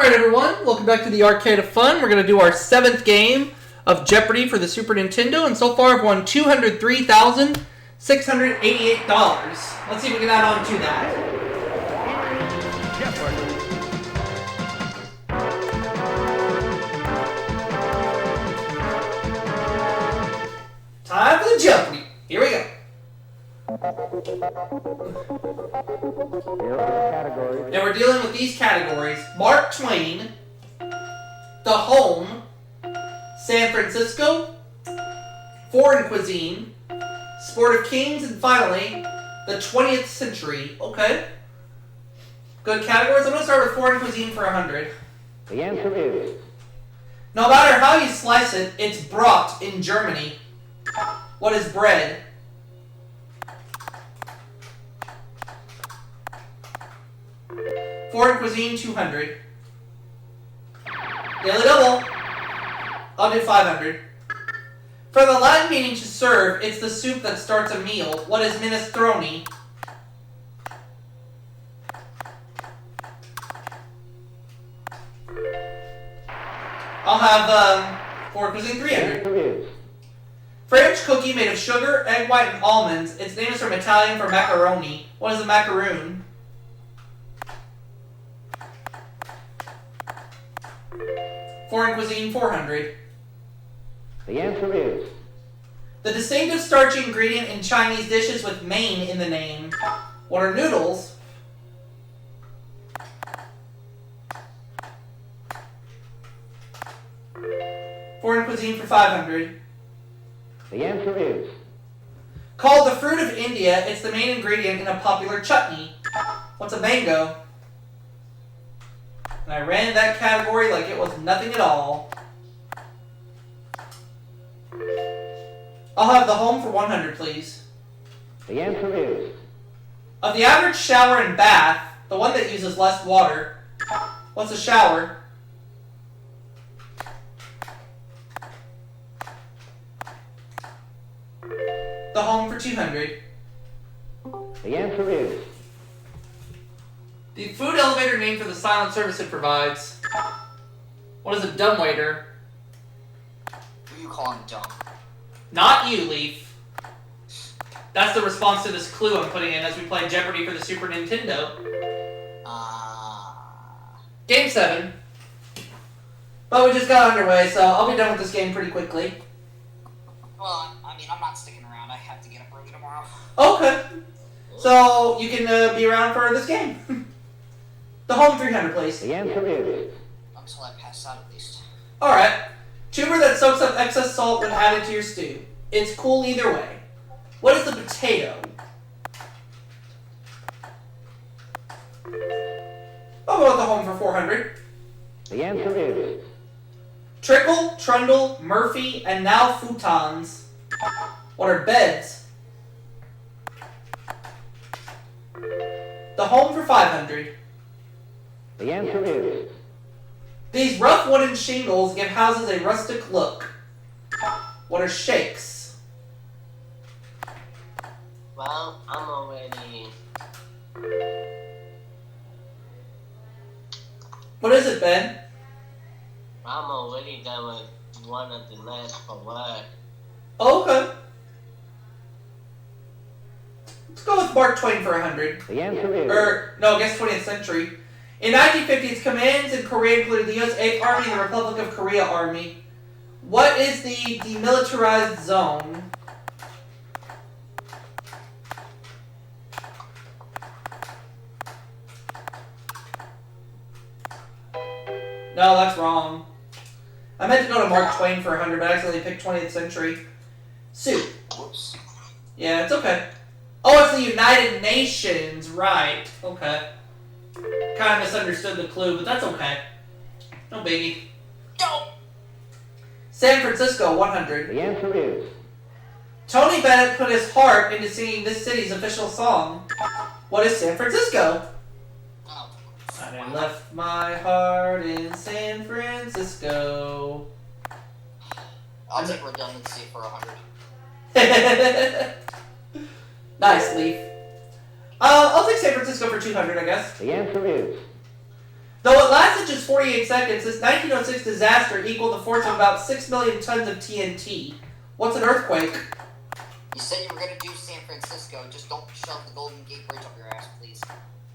Alright everyone, welcome back to the Arcade of Fun. We're going to do our 7th game of Jeopardy for the Super Nintendo, and so far I've won $203,688. Let's see if we can add on to that. Time for the Jeopardy. Here we go. And we're dealing with these categories: Mark Twain, The Home, San Francisco, Foreign Cuisine, Sport of Kings, and finally, the 20th Century. Okay. Good categories. I'm going to start with Foreign Cuisine for 100. The answer is... No matter how you slice it, it's brought in Germany. What is bread? Foreign Cuisine, 200. Daily Double. I'll do 500. For the Latin meaning to serve, it's the soup that starts a meal. What is minestrone? I'll have Foreign Cuisine, 300. French cookie made of sugar, egg white, and almonds. Its name is from Italian for macaroni. What is a macaroon? Foreign Cuisine, 400. The answer is... The distinctive starchy ingredient in Chinese dishes with main in the name. What are noodles? Foreign Cuisine for 500. The answer is... Called the fruit of India, it's the main ingredient in a popular chutney. What's a mango? And I ran that category like it was nothing at all. I'll have The Home for 100, please. The answer is... Of the average shower and bath, the one that uses less water, what's a shower? The Home for 200. The answer is... The food elevator name for the silent service it provides. What is a dumbwaiter? Who are you calling dumb? Not you, Leaf. That's the response to this clue I'm putting in as we play Jeopardy for the Super Nintendo. Game 7. But we just got underway, so I'll be done with this game pretty quickly. Well, I mean, I'm not sticking around. I have to get up early tomorrow. Okay. So you can be around for this game. The Home, 300, please. The answer is... Until I pass out, at least. Alright. Tuber that soaks up excess salt when added to your stew. It's cool either way. What is the potato? I'll go with The Home for 400. The answer is... Trickle, trundle, Murphy, and now futons. What are beds? The Home for 500. The answer is... These rough wooden shingles give houses a rustic look. What are shakes? Well, I'm already... What is it, Ben? I'm already done with one of the last for work. Oh, okay. Let's go with Mark Twain for 100. The answer is... No, I guess 20th century. In 1950, its commands in Korea included the U.S. 8th Army and the Republic of Korea Army. What is the demilitarized zone? No, that's wrong. I meant to go to Mark Twain for 100, but I accidentally picked 20th century. Soup. Whoops. Yeah, it's okay. Oh, it's the United Nations. Right. Okay. Kind of misunderstood the clue, but that's okay. No biggie. Go! San Francisco, 100. The answer is... Tony Bennett put his heart into singing this city's official song. What is San Francisco? Oh. I left my heart in San Francisco. I'll take redundancy for 100. Nice, Leaf. I'll take San Francisco for 200, I guess. The answer is... Though it lasted just just 48 seconds. This 1906 disaster equaled the force of about 6 million tons of TNT. What's an earthquake? You said you were gonna do San Francisco. Just don't shove the Golden Gate Bridge up your ass, please.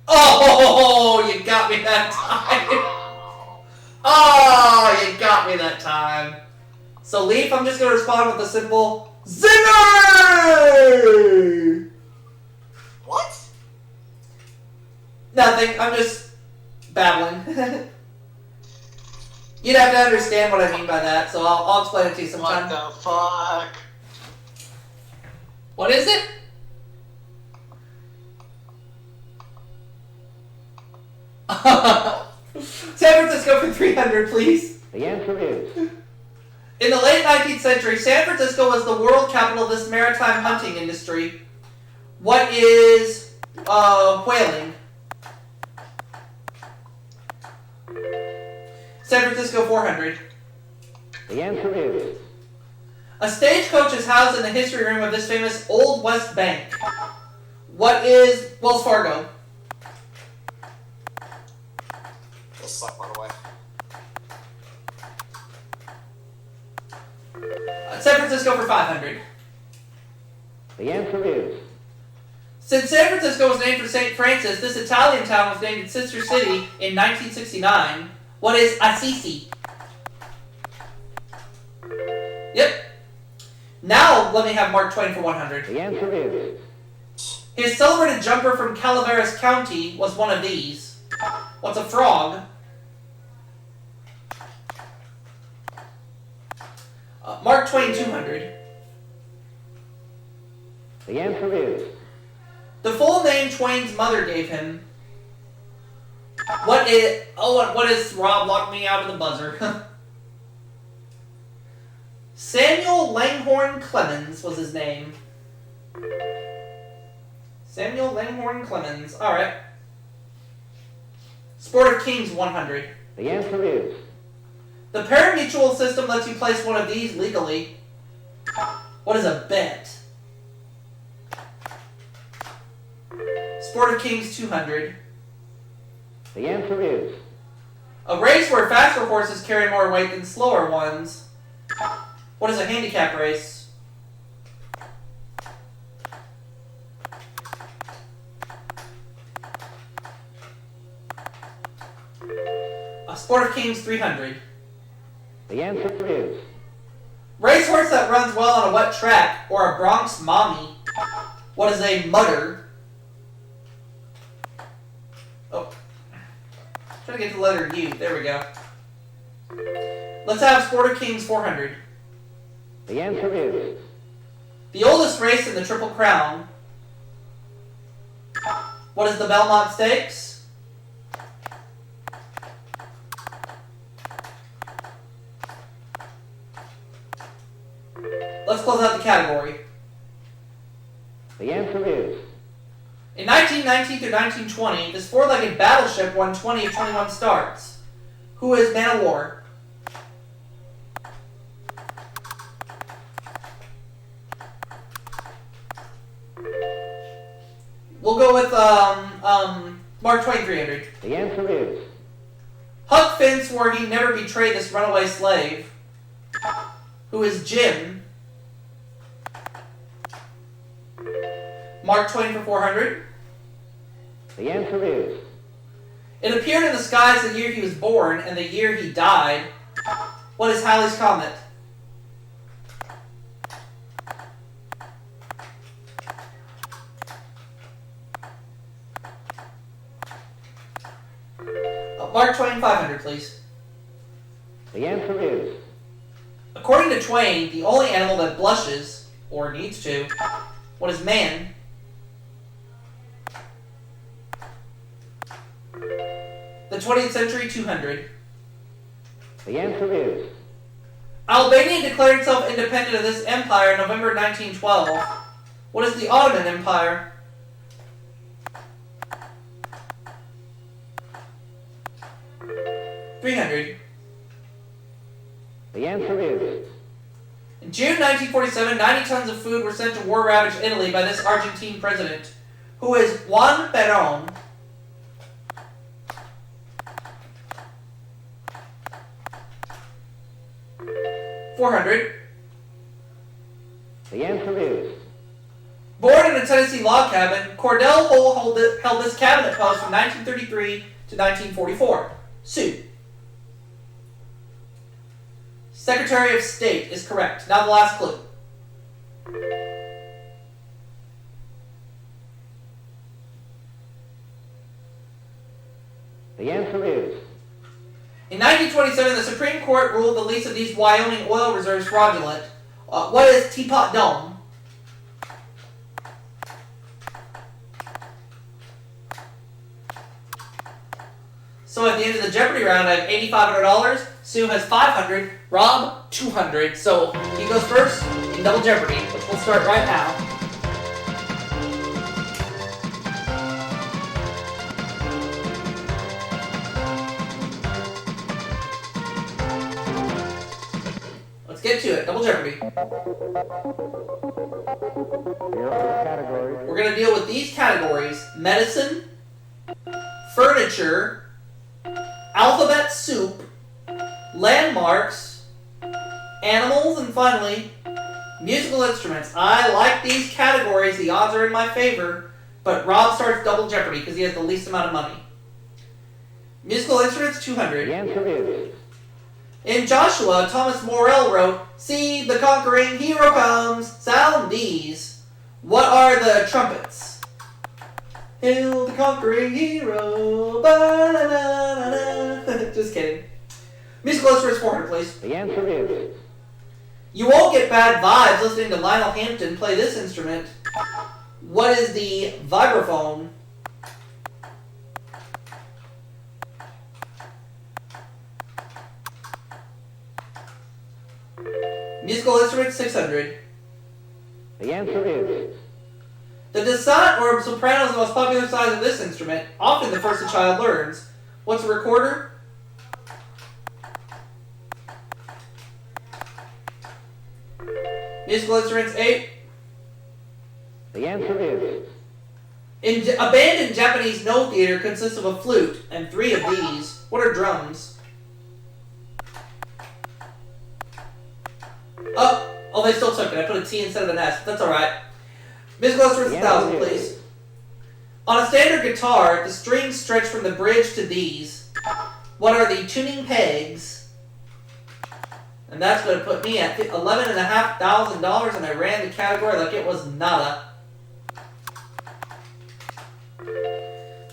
Oh, you got me that time. Oh, you got me that time. So, Leaf, I'm just going to respond with a simple zinger! What? Nothing. I'm just babbling. You'd have to understand what I mean by that, so I'll explain it to you sometime. What the fuck? What is it? San Francisco for 300, please. The answer is In the late 19th century, San Francisco was the world capital of this maritime hunting industry. What is whaling? San Francisco 400. the answer is A stagecoach is housed in the history room of this famous Old West Bank. What is Wells Fargo? This suck, by the way. San Francisco for 500. the answer is Since San Francisco was named for St. Francis, this Italian town was named its sister city in 1969. What is Assisi? Yep. Now let me have Mark Twain for 100. the answer is His celebrated jumper from Calaveras County was one of these. What's a frog? Mark Twain 200. the answer is The full name Twain's mother gave him. What is... Oh, what is... Rob locked me out of the buzzer. Samuel Langhorne Clemens was his name. Samuel Langhorne Clemens. Alright. Sport of Kings 100. the answer is The parimutuel system lets you place one of these legally. What is a bet? Sport of Kings 200. the answer is A race where faster horses carry more weight than slower ones. What is a handicap race? A Sport of Kings 300. the answer is Racehorse that runs well on a wet track, or a Bronx mommy. What is a mutter? Oh. Trying to get to the letter U. There we go. Let's have Sport of Kings 400. the answer is The oldest race in the Triple Crown. What is the Belmont Stakes? Let's close out the category. the answer is In 1919 through 1920, this four-legged battleship won 20 of 21 starts. Who is Man of War? We'll go with Mark Twain 300. the answer is Huck Finn swore he'd never betray this runaway slave. Who is Jim? Mark Twain for 400. the answer is It appeared in the skies the year he was born and the year he died. What is Halley's Comet? Mark Twain 500, please. the answer is According to Twain, the only animal that blushes, or needs to, what is man? The 20th century 200. the answer is Albania declared itself independent of this empire in November 1912. What is the Ottoman Empire? $300. the answer is In June 1947, 90 tons of food were sent to war-ravaged Italy by this Argentine president, who is Juan Perón. 400. The answer is Born in a Tennessee log cabin, Cordell Hull held this cabinet post from 1933 to 1944. Sue. Secretary of State is correct. Now the last clue. the answer is In 1927, the Supreme Court ruled the lease of these Wyoming oil reserves fraudulent. What is Teapot Dome? So at the end of the Jeopardy round, I have $8,500. Sue has $500. Rob, $200. So he goes first in Double Jeopardy, which we'll start right now. Let's get to it. Double Jeopardy. here are the categories. We're going to deal with these categories: medicine, furniture, alphabet soup, landmarks, animals, and finally, musical instruments. I like these categories. The odds are in my favor, but Rob starts Double Jeopardy because he has the least amount of money. Musical instruments, The 200. answer is In Joshua, Thomas Morell wrote, "See, the conquering hero comes, sound these." What are the trumpets? Hail the conquering hero, ba-da-da-da-da. Just kidding. Musical instruments, 400, please. the answer is You won't get bad vibes listening to Lionel Hampton play this instrument. What is the vibraphone? Musical instruments, 600. the answer is The descent or soprano is the most popular size of this instrument, often the first a child learns. What's a recorder? Musical instruments, 8. the answer is A band in Japanese no theater consists of a flute and 3 of these. What are drums? Oh, they still took it. I put a T instead of an S. That's alright. Musical instruments, The 1,000, answer is- please. On a standard guitar, the strings stretch from the bridge to these. What are the tuning pegs? And that's going to put me at $11,500, and I ran the category like it was nada.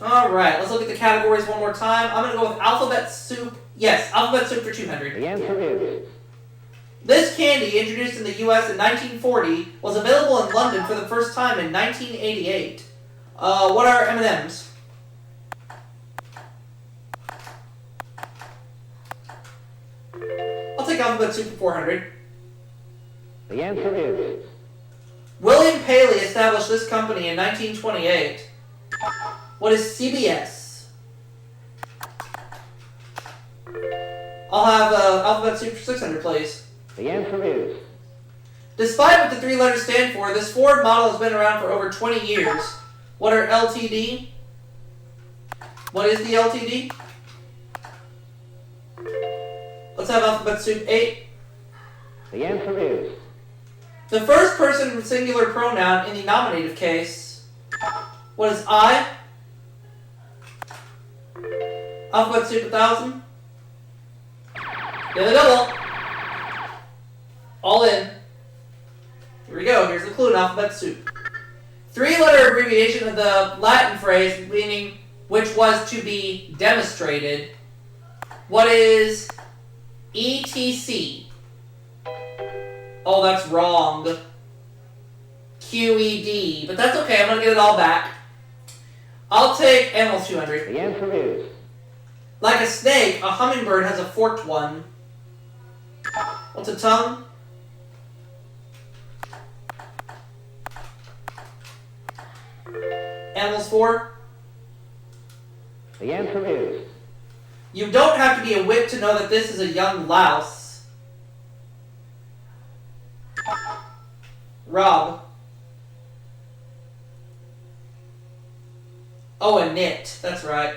Alright, let's look at the categories one more time. I'm going to go with alphabet soup. Yes, alphabet soup for 200. the answer is This candy, introduced in the U.S. in 1940, was available in London for the first time in 1988. What are M&Ms? I'll take alphabet soup for 400. the answer is William Paley established this company in 1928. What is CBS? I'll have alphabet soup for 600, please. the answer is Despite what the 3 letters stand for, this Ford model has been around for over 20 years. What are LTD? What is the LTD? Let's have alphabet soup 8. the answer is The first person singular pronoun in the nominative case. What is I? Alphabet soup 1,000. Daily double. All in. Here we go. Here's the clue in alphabet soup. 3-letter abbreviation of the Latin phrase meaning which was to be demonstrated. What is ETC? Oh, that's wrong. QED. But that's okay. I'm going to get it all back. I'll take animals 200. the answer is Like a snake, a hummingbird has a forked one. What's a tongue? Animals 4. the answer is You don't have to be a wit to know that this is a young louse. Rob. Oh, a knit. That's right.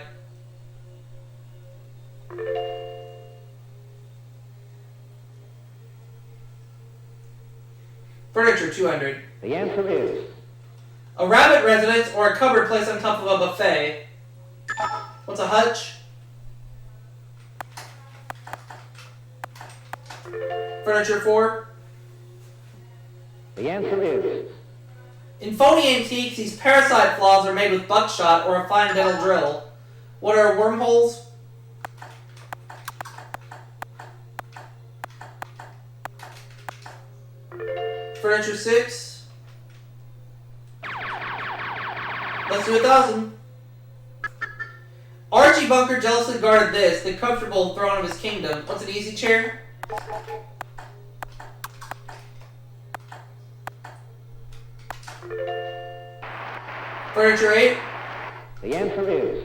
Furniture, 200. The answer is A rabbit residence or a cupboard placed on top of a buffet. What's a hutch? Furniture, 4. the answer is In phony antiques, these parasite flaws are made with buckshot or a fine dental drill. What are wormholes? Furniture, 6. Let's do 1,000. Archie Bunker jealously guarded this, the comfortable throne of his kingdom. What's an easy chair? Furniture, 8. the answer is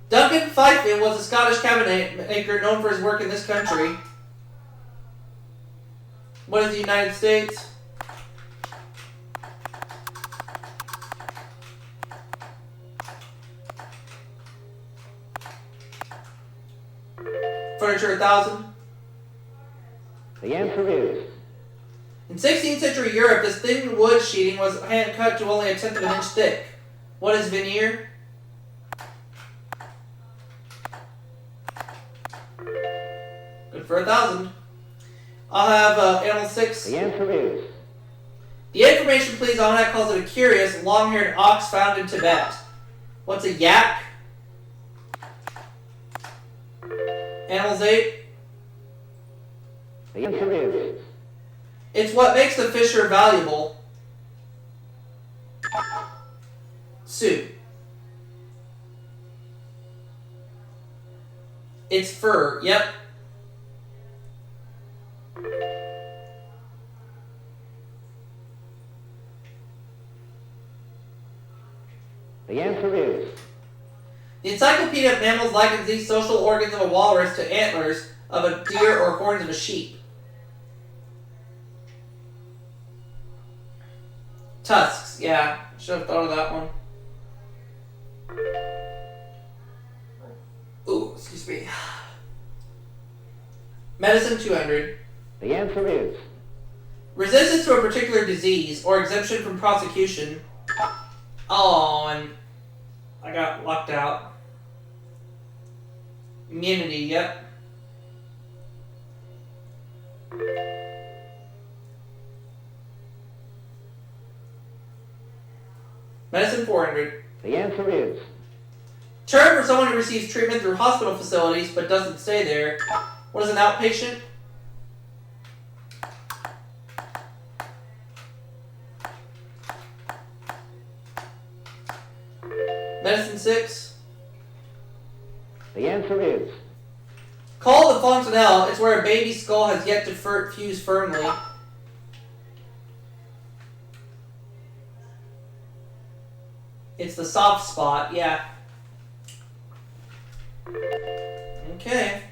Duncan Fyfield was a Scottish cabinet maker known for his work in this country. What is the United States? Furniture, 1,000. the answer is In 16th century Europe, this thin wood sheeting was hand cut to only 1/10 of an inch thick. What is veneer? Good for 1,000. I'll have animal 6. the answer is The information please almanac calls it a curious, long-haired ox found in Tibet. What's a yak? Animals 8. the answer is It's what makes the fisher valuable. Sue. It's fur. Yep. the answer is The Encyclopedia of Mammals likens these social organs of a walrus to antlers of a deer or horns of a sheep. Tusks, yeah. Should have thought of that one. Ooh, excuse me. Medicine, 200. the answer is Resistance to a particular disease or exemption from prosecution. Oh, and I got locked out. Immunity, yep. Medicine, 400. the answer is Term for someone who receives treatment through hospital facilities but doesn't stay there. What is an outpatient? Medicine, 6. the answer is Called the fontanelle, it's where a baby skull has yet to fuse firmly. It's the soft spot, yeah. Okay.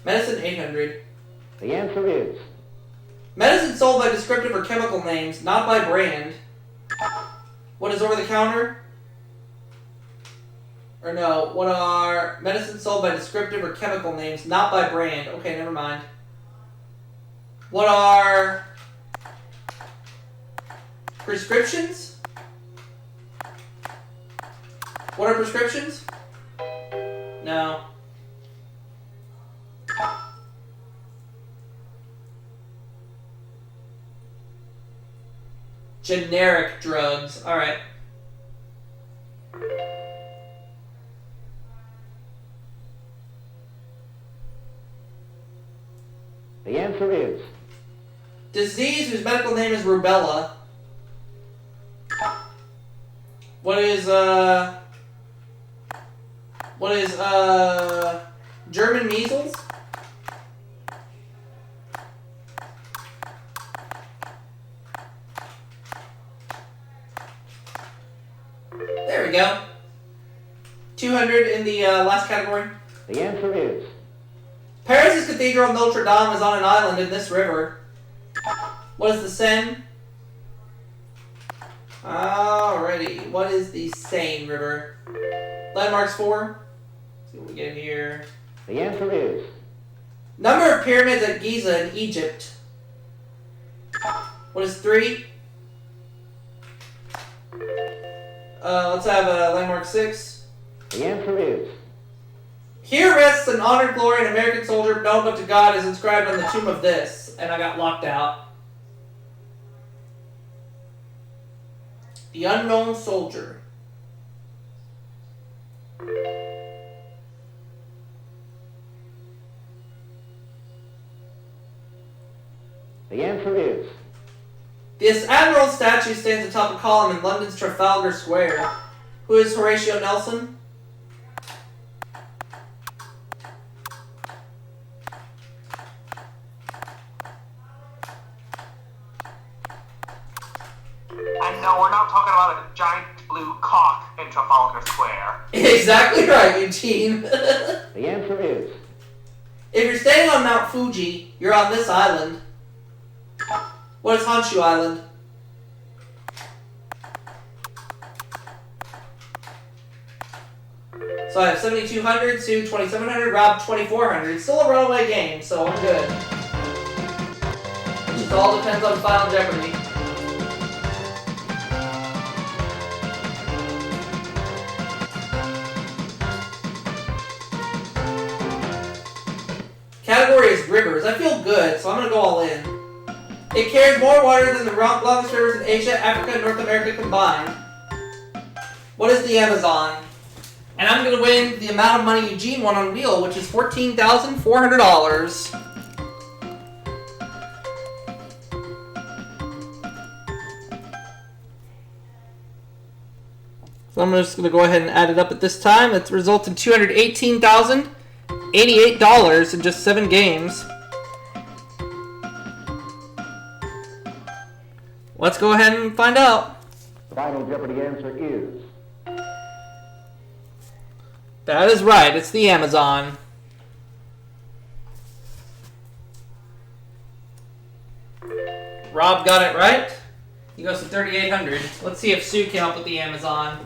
Medicine, 800. the answer is Medicine sold by descriptive or chemical names, not by brand. What is over the counter? Or no, what are medicine sold by descriptive or chemical names, not by brand? Okay, never mind. What are prescriptions? What are prescriptions? No. Generic drugs. Alright. the answer is Disease whose medical name is rubella. What is German measles? There we go. 200 in the last category. the answer is Paris' Cathedral Notre Dame is on an island in this river. What is the Seine? Alrighty, what is the Seine River? Landmarks 4. Let's see what we get here. the answer is Number of pyramids at Giza in Egypt. What is 3? Let's have landmark 6. The answer is Here rests an honored, glory, an American soldier known but to God is inscribed on the tomb of this. And I got locked out. The unknown soldier. the answer is This admiral statue stands atop a column in London's Trafalgar Square. Who is Horatio Nelson? And no, we're not talking about a giant blue cock in Trafalgar Square. Exactly right, Eugene. the answer is If you're staying on Mount Fuji, you're on this island. What is Honshu Island? So I have 7,200, Sue 2,700, Rob 2,400. Still a runaway game, so I'm good. It just all depends on Final Jeopardy. Category is rivers. I feel good, so I'm gonna go all in. It carries more water than the longest rivers in Asia, Africa, and North America combined. What is the Amazon? And I'm gonna win the amount of money Eugene won on Wheel, which is $14,400. So I'm just gonna go ahead and add it up at this time. It results in $218,088 in just 7 games. Let's go ahead and find out. the Final Jeopardy answer is That is right, it's the Amazon. Rob got it right. He goes to 3,800. Let's see if Sue came up with the Amazon.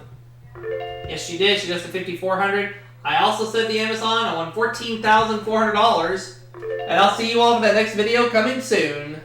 Yes, she did. She goes to 5,400. I also said the Amazon. I won $14,400. And I'll see you all in the next video coming soon.